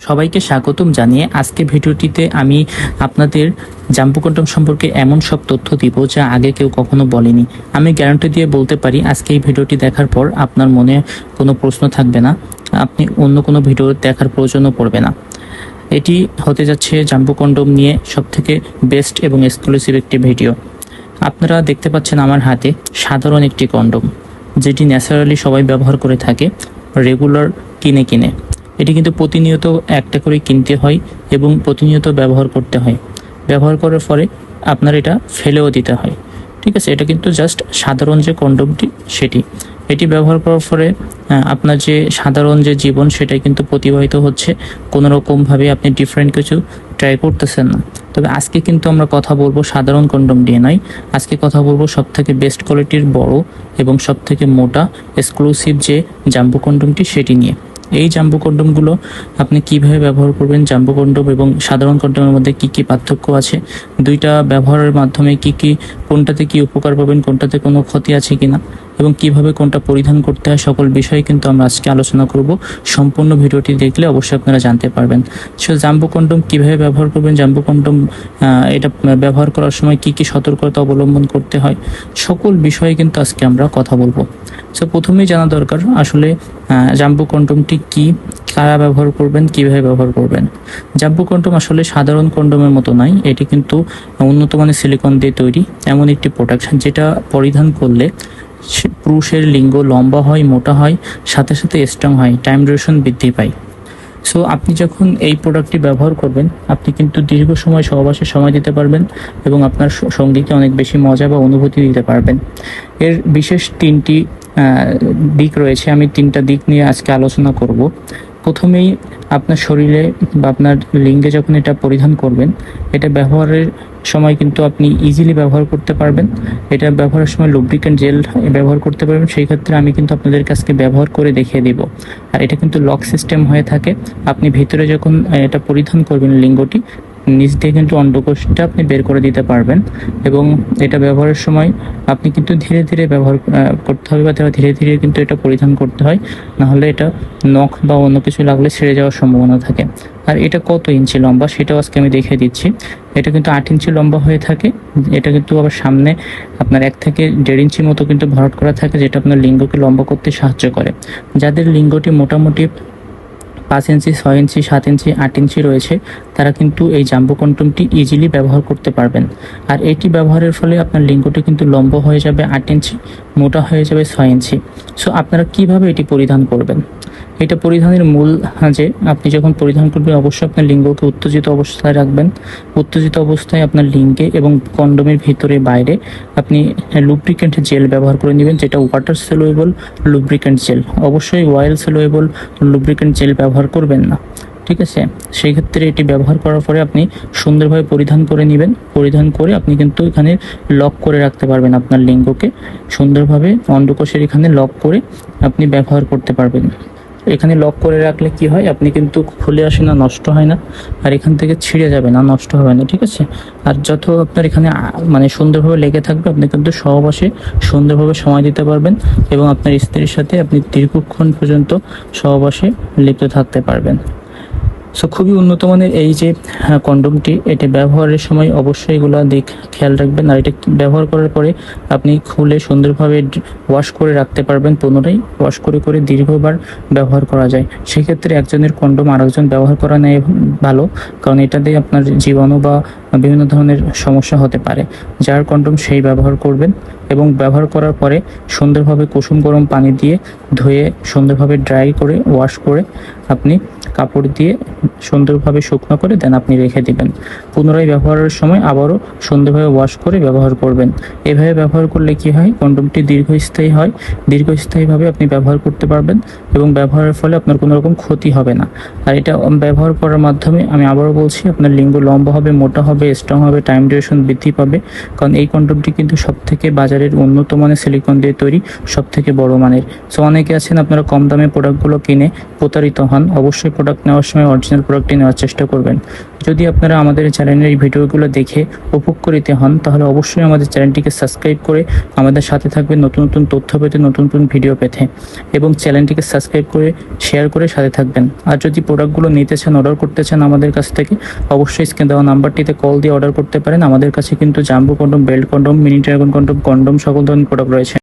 সবাইকে স্বাগতম জানিয়ে আজকে ভিডিওটিতে আমি আপনাদের জাম্বু কন্ডম সম্পর্কে এমন সব তথ্য দিব যা আগে কেউ কখনো বলেনি। আমি গ্যারান্টি দিয়ে বলতে পারি আজকে এই ভিডিওটি দেখার পর আপনার মনে কোনো প্রশ্ন থাকবে না, আপনি অন্য কোনো ভিডিও দেখার প্রয়োজনও পড়বে না। এটি হতে যাচ্ছে জাম্বু কন্ডম নিয়ে সবথেকে বেস্ট এবং এক্সক্লুসিভ একটি ভিডিও। আপনারা দেখতে পাচ্ছেন আমার হাতে সাধারণ একটি কন্ডম, যেটি ন্যাচারালি সবাই ব্যবহার করে থাকে রেগুলার কিনে। এটি কিন্তু প্রতিনিয়ত একটা করে কিনতে হয় এবং প্রতিনিয়ত ব্যবহার করতে হয়। ব্যবহার করার পরে আপনার এটা ফেলেও দিতে হয়, ঠিক আছে। এটা কিন্তু জাস্ট সাধারণ যে কন্ডমটি এটি ব্যবহার করার পরে আপনার যে সাধারণ যে জীবন সেটা কিন্তু প্রতিবাহিত হচ্ছে, কোনো রকমভাবে আপনি ডিফারেন্ট কিছু ট্রাই করতেছেন না। তবে আজকে কিন্তু আমরা কথা বলবো সাধারণ কন্ডম নিয়ে নয়, আজকে কথা বলবো সবথেকে বেস্ট কোয়ালিটির বড় এবং সবথেকে মোটা এক্সক্লুসিভ যে জাম্বু কন্ডমটি সেটি নিয়ে। এই জাম্বু কন্ডমগুলো আপনি কিভাবে ব্যবহার করবেন, জাম্বু কন্ডম এবং সাধারণ কন্ডমের মধ্যে কি কি পার্থক্য আছে, দুইটা ব্যবহারের মাধ্যমে কোনটাতে কি উপকার পাবেন, কোনটাতে কোনো ক্ষতি আছে কিনা এবং কিভাবে কোনটা পরিধান করতে হয়, সকল বিষয়ে কিন্তু আমরা আজকে আলোচনা করব। সম্পূর্ণ ভিডিওটি দেখলে অবশ্যই আপনারা জানতে পারবেন। সো জাম্বু কন্ডম কিভাবে ব্যবহার করবেন, জাম্বু কন্ডম এটা ব্যবহার করার সময় কি কি সতর্কতা অবলম্বন করতে হয়, সকল বিষয়ে কিন্তু আজকে আমরা কথা বলবো। সো প্রথমেই জানা দরকার আসলে জাম্বু কন্ডমটি কি, কারা ব্যবহার করবেন, কিভাবে ব্যবহার করবেন। জাম্বু কন্ডম আসলে সাধারণ কন্ডমের মতো নয়, এটি কিন্তু উন্নত মানের সিলিকন দিয়ে তৈরি এমন একটি প্রোডাক্ট যেটা পরিধান করলে পুরুষের লিঙ্গ লম্বা হয়, মোটা হয়, সাথে সাথে স্ট্রং হয়, টাইম ডিউরেশন বৃদ্ধি পায়। সো আপনি যখন এই প্রোডাক্টটি ব্যবহার করবেন আপনি কিন্তু দীর্ঘ সময় সহবাসে সময় দিতে পারবেন এবং আপনার সঙ্গীকে অনেক বেশি মজা বা অনুভূতি দিতে পারবেন। এর বিশেষ তিনটি দিক রয়েছে, আমি তিনটা দিক নিয়ে আজকে আলোচনা করব। প্রথমেই আপনার শরীরে বা আপনার লিঙ্গে যখন এটা পরিধান করবেন, এটা ব্যবহারের সময় কিন্তু আপনি ইজিলি ব্যবহার করতে পারবেন। এটা ব্যবহারের সময় লুব্রিকেন্ট জেল ব্যবহার করতে পারবেন। সেই ক্ষেত্রে আমি কিন্তু আপনাদের কাছে ব্যবহার করে দেখিয়ে দিব। আর এটা কিন্তু লক সিস্টেম হয়ে থাকে, আপনি ভিতরে যখন এটা পরিধান করবেন লিঙ্গটি, নিচ দিয়ে কিন্তু অন্ডকোষটা আপনি বের করে দিতে পারবেন। এবং এটা ব্যবহারের সময় আপনি কিন্তু ধীরে ধীরে ব্যবহার করতে হবে বা ধীরে ধীরে কিন্তু এটা পরিধান করতে হয়, নাহলে এটা নখ বা অন্য কিছু লাগলে ছেড়ে যাওয়ার সম্ভাবনা থাকে। আর এটা কত ইঞ্চি লম্বা সেটাও আজকে আমি দেখিয়ে দিচ্ছি। এটা কিন্তু 8 ইঞ্চি লম্বা হয়ে থাকে। এটা কিন্তু আবার সামনে আপনার 1 থেকে 1.5 ইঞ্চি মতো কিন্তু ভরাট করা থাকে, যেটা আপনার লিঙ্গকে লম্বা করতে সাহায্য করে। যাদের লিঙ্গটি মোটামুটি 5 ইঞ্চি, 6 ইঞ্চি, 7 ইঞ্চি, 8 ইঞ্চি রয়েছে, তারা কিন্তু এই জাম্বু কন্ডমটি ইজিলি ব্যবহার করতে পারবেন। আর এটি ব্যবহারের ফলে আপনার লিঙ্গটি কিন্তু লম্বা হয়ে যাবে 8 ইঞ্চি, মোটা হয়ে যাবে 6 ইঞ্চি। সো আপনারা কিভাবে এটি পরিধান করবেন, এটা পরিধানের মূল যে আপনি যখন পরিধান করবেন অবশ্যই আপনার লিঙ্গকে উত্তেজিত অবস্থায় রাখবেন। উত্তেজিত অবস্থায় আপনার লিঙ্গে এবং কন্ডোমের ভিতরে বাইরে আপনি লুব্রিকেন্ট জেল ব্যবহার করে নেবেন, যেটা ওয়াটার সলুয়েবল লুব্রিকেন্ট জেল। অবশ্যই অয়েল সলুয়েবল লুব্রিকেন্ট জেল ব্যবহার করবেন না, ঠিক আছে। সেই ক্ষেত্রে এটি ব্যবহার করার পরে আপনি সুন্দরভাবে পরিধান করে নেবেন। পরিধান করে আপনি কিন্তু এখানে লক করে রাখতে পারবেন আপনার লিঙ্গকে সুন্দরভাবে, অন্ডকোষের এখানে লক করে আপনি ব্যবহার করতে পারবেন। এখানে লক করে রাখলে কি হয়, আপনি কিন্তু খুলে আসে না, নষ্ট হয় না, আর এখান থেকে ছিঁড়ে যাবে না, নষ্ট হবে না, ঠিক আছে। আর যত আপনার এখানে মানে সুন্দরভাবে লেগে থাকবে, আপনি কিন্তু সহবাসে সুন্দরভাবে সময় দিতে পারবেন এবং আপনার স্ত্রীর সাথে আপনি দীর্ঘক্ষণ পর্যন্ত সহবাসে লিপ্ত থাকতে পারবেন। সো খুবই উন্নত মানের এই যে কন্ডমটি, এটা ব্যবহারের সময় অবশ্যই এগুলো দিক খেয়াল রাখবেন। আর এটা ব্যবহার করার পরে আপনি খুলে সুন্দরভাবে ওয়াশ করে রাখতে পারবেন। পুনরায় ওয়াশ করে দীর্ঘবার ব্যবহার করা যায়। সেক্ষেত্রে একজনের কন্ডম আরেকজন ব্যবহার করা নেই ভালো, কারণ এটা দিয়ে আপনার জীবাণু বা বিভিন্ন ধরনের সমস্যা হতে পারে। যার কন্ডম সেই ব্যবহার করবেন এবং ব্যবহার করার পরে সুন্দরভাবে কুসুম গরম পানি দিয়ে ধুয়ে সুন্দরভাবে ড্রাই করে ওয়াশ করে আপনি কাপড় দিয়ে সুন্দরভাবে শুকনো করে দেন আপনি রেখে দিবেন। পুনরায় ব্যবহারের সময় আবারও সুন্দরভাবে ওয়াশ করে ব্যবহার করবেন। এভাবে ব্যবহার করলে কি হয়, কন্ডমটি দীর্ঘস্থায়ী হয়, দীর্ঘস্থায়ীভাবে আপনি ব্যবহার করতে পারবেন এবং ব্যবহারের ফলে আপনার কোনো রকম ক্ষতি হবে না। আর এটা ব্যবহার করার মাধ্যমে আমি আবারও বলছি, আপনার লিঙ্গ লম্বা হবে, মোটা হবে, স্ট্রং হবে, টাইম ডিউরেশন বৃদ্ধি পাবে। কারণ এই কন্ডমটি কিন্তু সবথেকে বাজারের উন্নত মানের সিলিকন দিয়ে তৈরি, সবথেকে বড় মানের। সো অনেকে আছেন আপনারা কম দামে প্রোডাক্টগুলো কিনে প্রতারিত হন। অবশ্যই প্রোডাক্ট নেওয়ার সময় অরিজিনাল প্রোডাক্টটি নেওয়ার চেষ্টা করবেন। যদি আপনারা আমাদের চ্যানেলের এই ভিডিওগুলো দেখে উপকৃত হন তাহলে অবশ্যই আমাদের চ্যানেলটিকে সাবস্ক্রাইব করে আমাদের সাথে থাকবেন নতুন নতুন তথ্য পেতে, নতুন নতুন ভিডিও পেতে, এবং চ্যানেলটিকে সাবস্ক্রাইব করে শেয়ার করে সাথে থাকবেন। আর যদি প্রোডাক্টগুলো নিতে চান, অর্ডার করতে চান আমাদের কাছ থেকে, অবশ্যই স্ক্রিনে দেওয়া নাম্বারটিতে কল দিয়ে অর্ডার করতে পারেন। আমাদের কাছে কিন্তু jumbo condom, belt condom, mini dragon condom সকল ধরনের প্রোডাক্ট রয়েছে।